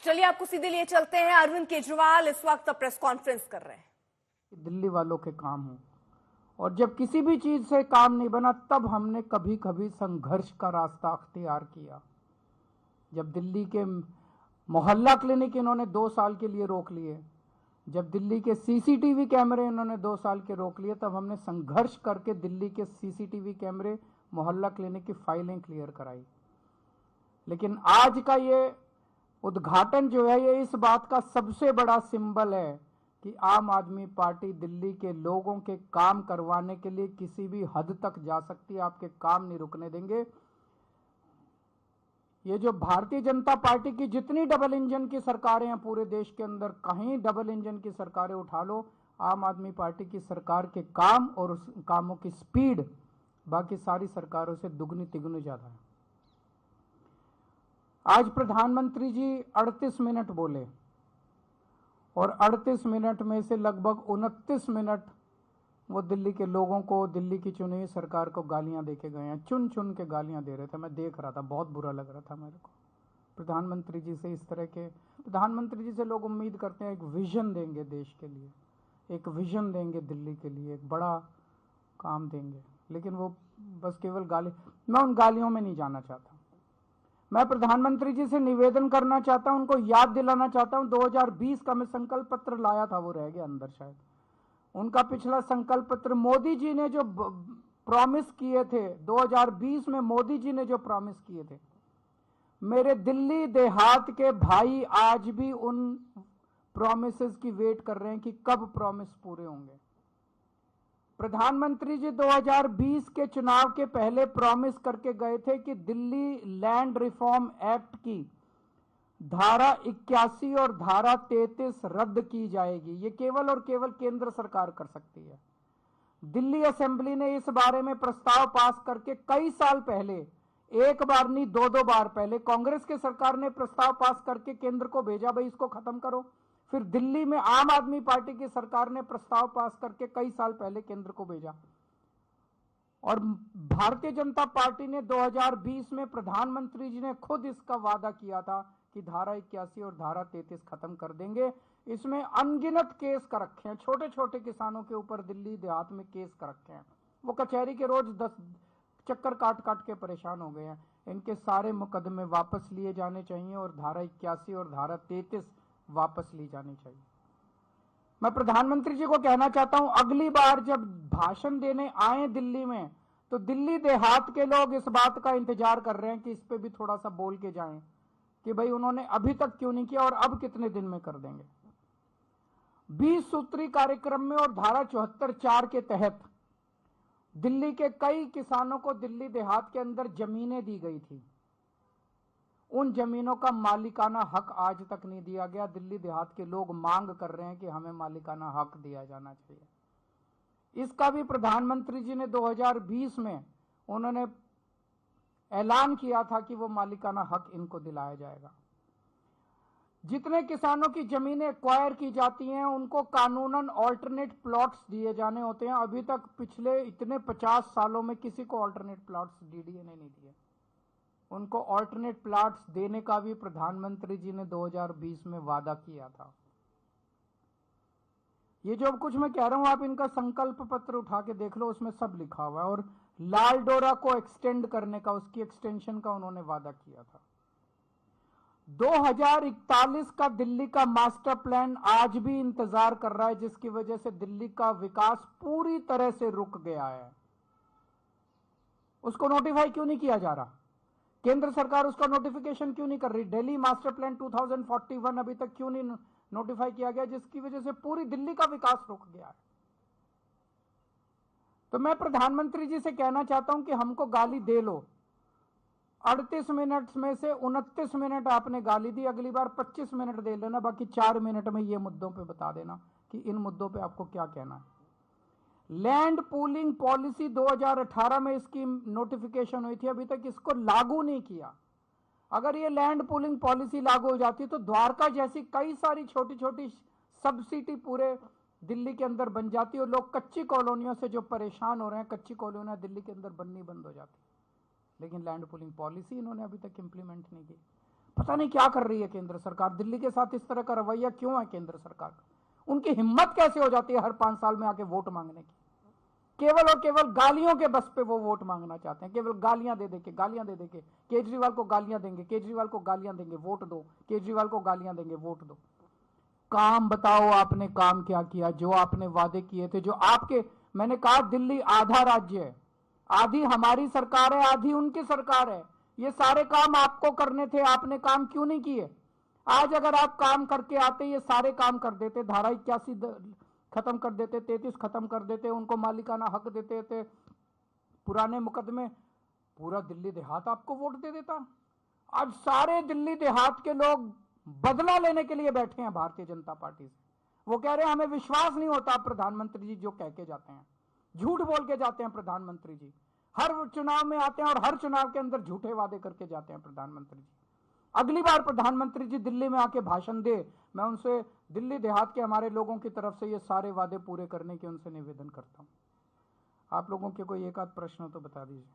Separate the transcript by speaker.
Speaker 1: चलिए आपको सीधे लिए चलते हैं। अरविंद केजरीवाल इस वक्त प्रेस कॉन्फ्रेंस कर रहे हैं।
Speaker 2: दिल्ली वालों के काम हो, और जब किसी भी चीज से काम नहीं बना तब हमने कभी कभी संघर्ष का रास्ता अख्तियार किया। जब दिल्ली के मोहल्ला क्लिनिक इन्होंने 2 साल के लिए रोक लिए, जब दिल्ली के सीसीटीवी कैमरे इन्होंने 2 साल के रोक लिए, तब हमने संघर्ष करके दिल्ली के सीसीटीवी कैमरे, मोहल्ला क्लिनिक की फाइलें क्लियर कराई। लेकिन आज का ये उद्घाटन जो है, ये इस बात का सबसे बड़ा सिंबल है कि आम आदमी पार्टी दिल्ली के लोगों के काम करवाने के लिए किसी भी हद तक जा सकती है। आपके काम नहीं रुकने देंगे। ये जो भारतीय जनता पार्टी की जितनी डबल इंजन की सरकारें हैं पूरे देश के अंदर, कहीं डबल इंजन की सरकारें उठा लो, आम आदमी पार्टी की सरकार के काम और उस कामों की स्पीड बाकी सारी सरकारों से दुगनी तिगुनी ज्यादा है। आज प्रधानमंत्री जी 38 मिनट बोले और 38 मिनट में से लगभग 29 मिनट वो दिल्ली के लोगों को, दिल्ली की चुनी हुई सरकार को गालियां देके गए हैं। चुन चुन के गालियां दे रहे थे, मैं देख रहा था, बहुत बुरा लग रहा था मेरे को। प्रधानमंत्री जी से इस तरह के, प्रधानमंत्री जी से लोग उम्मीद करते हैं एक विजन देंगे देश के लिए, एक विजन देंगे दिल्ली के लिए, एक बड़ा काम देंगे, लेकिन वो बस केवल गाली। मैं उन गालियों में नहीं जाना चाहता। मैं प्रधानमंत्री जी से निवेदन करना चाहता हूं, उनको याद दिलाना चाहता हूं, 2020 का मैं संकल्प पत्र लाया था, वो रह गया अंदर शायद। उनका पिछला संकल्प पत्र, मोदी जी ने जो प्रॉमिस किए थे 2020 में, मोदी जी ने जो प्रॉमिस किए थे, मेरे दिल्ली देहात के भाई आज भी उन प्रॉमिसेस की वेट कर रहे हैं कि कब प्रॉमिस पूरे होंगे। प्रधानमंत्री जी 2020 के चुनाव के पहले प्रॉमिस करके गए थे कि दिल्ली लैंड रिफॉर्म एक्ट की धारा 81 और धारा 33 रद्द की जाएगी। ये केवल और केवल केंद्र सरकार कर सकती है। दिल्ली असेंबली ने इस बारे में प्रस्ताव पास करके कई साल पहले, एक बार नहीं 2-2 बार पहले, कांग्रेस के सरकार ने प्रस्ताव पास करके केंद्र को भेजा, भाई इसको खत्म करो। फिर दिल्ली में आम आदमी पार्टी की सरकार ने प्रस्ताव पास करके कई साल पहले केंद्र को भेजा। और भारतीय जनता पार्टी ने 2020 में, प्रधानमंत्री जी ने खुद इसका वादा किया था कि धारा 81 और धारा 33 खत्म कर देंगे। इसमें अनगिनत केस कर रखे हैं, छोटे छोटे किसानों के ऊपर दिल्ली देहात में केस कर रखे हैं। वो कचहरी के रोज 10 चक्कर काट काट के परेशान हो गए हैं। इनके सारे मुकदमे वापस लिए जाने चाहिए और धारा 81 और धारा 33 वापस ली जानी चाहिए। मैं प्रधानमंत्री जी को कहना चाहता हूं, अगली बार जब भाषण देने आए दिल्ली में, तो दिल्ली देहात के लोग इस बात का इंतजार कर रहे हैं कि इस पे भी थोड़ा सा बोल के जाएं कि भाई उन्होंने अभी तक क्यों नहीं किया और अब कितने दिन में कर देंगे। 20 सूत्री कार्यक्रम में और धारा 74(4) के तहत दिल्ली के कई किसानों को दिल्ली देहात के अंदर जमीनें दी गई थी। उन जमीनों का मालिकाना हक आज तक नहीं दिया गया। दिल्ली देहात के लोग मांग कर रहे हैं कि हमें मालिकाना हक दिया जाना चाहिए। इसका भी प्रधानमंत्री जी ने 2020 में उन्होंने ऐलान किया था कि वो मालिकाना हक इनको दिलाया जाएगा। जितने किसानों की जमीनें एक्वायर की जाती हैं उनको कानूनन ऑल्टरनेट प्लॉट्स दिए जाने होते हैं। अभी तक पिछले इतने 50 सालों में किसी को ऑल्टरनेट प्लॉट्स डीडीए ने नहीं दिए। उनको ऑल्टरनेट प्लॉट्स देने का भी प्रधानमंत्री जी ने 2020 में वादा किया था। ये जो कुछ मैं कह रहा हूं, आप इनका संकल्प पत्र उठा के देख लो, उसमें सब लिखा हुआ है। और लाल डोरा को एक्सटेंड करने का, उसकी एक्सटेंशन का उन्होंने वादा किया था। 2041 का दिल्ली का मास्टर प्लान आज भी इंतजार कर रहा है, जिसकी वजह से दिल्ली का विकास पूरी तरह से रुक गया है। उसको नोटिफाई क्यों नहीं किया जा रहा? केंद्र सरकार उसका नोटिफिकेशन क्यों नहीं कर रही? दिल्ली मास्टर प्लान 2041 अभी तक क्यों नहीं नोटिफाई किया गया, जिसकी वजह से पूरी दिल्ली का विकास रुक गया है। तो मैं प्रधानमंत्री जी से कहना चाहता हूं कि हमको गाली दे लो। 38 मिनट में से 29 मिनट आपने गाली दी, अगली बार 25 मिनट दे लेना, बाकी 4 मिनट में ये मुद्दों पे बता देना कि इन मुद्दों पे आपको क्या कहना है। लैंड पूलिंग पॉलिसी 2018 में इसकी नोटिफिकेशन हुई थी, अभी तक इसको लागू नहीं किया। अगर ये लैंड पूलिंग पॉलिसी लागू हो जाती तो द्वारका जैसी कई सारी छोटी छोटी सब सिटी पूरे दिल्ली के अंदर बन जाती और लोग कच्ची कॉलोनियों से जो परेशान हो रहे हैं, कच्ची कॉलोनियां दिल्ली के अंदर बननी बंद हो जाती। लेकिन लैंड पूलिंग पॉलिसी इन्होंने अभी तक इंप्लीमेंट नहीं की। पता नहीं क्या कर रही है केंद्र सरकार। दिल्ली के साथ इस तरह का रवैया क्यों है केंद्र सरकार का? उनकी हिम्मत कैसे हो जाती है हर 5 साल में आके वोट मांगने की? केवल और केवल गालियों के बस पे वो वोट मांगना चाहते हैं, केवल गालियां दे देके केजरीवाल को गालियां देंगे, केजरीवाल को गालियां देंगे, वोट दो, केजरीवाल को गालियां देंगे, वोट दो। काम बताओ, आपने काम क्या किया? जो आपने वादे किए थे, जो आपके, मैंने कहा दिल्ली आधा राज्य है, आधी हमारी सरकार है, आधी उनकी सरकार है। ये सारे काम आपको करने थे, आपने काम क्यों नहीं किए? आज अगर आप काम करके आते, ये सारे काम कर देते, धारा 81 खत्म कर देते, 33 खत्म कर देते, उनको मालिकाना हक देते थे, पुराने मुकदमे, पूरा दिल्ली देहात आपको वोट दे देता। आज सारे दिल्ली देहात के लोग बदला लेने के लिए बैठे हैं भारतीय जनता पार्टी से। वो कह रहे हैं हमें विश्वास नहीं होता प्रधानमंत्री जी जो कह के जाते हैं, झूठ बोल के जाते हैं प्रधानमंत्री जी। हर चुनाव में आते हैं और हर चुनाव के अंदर झूठे वादे करके जाते हैं प्रधानमंत्री जी। अगली बार प्रधानमंत्री जी दिल्ली में आके भाषण दे, मैं उनसे दिल्ली देहात के हमारे लोगों की तरफ से ये सारे वादे पूरे करने के उनसे निवेदन करता हूं। आप लोगों के कोई एक आध प्रश्न हो तो बता दीजिए।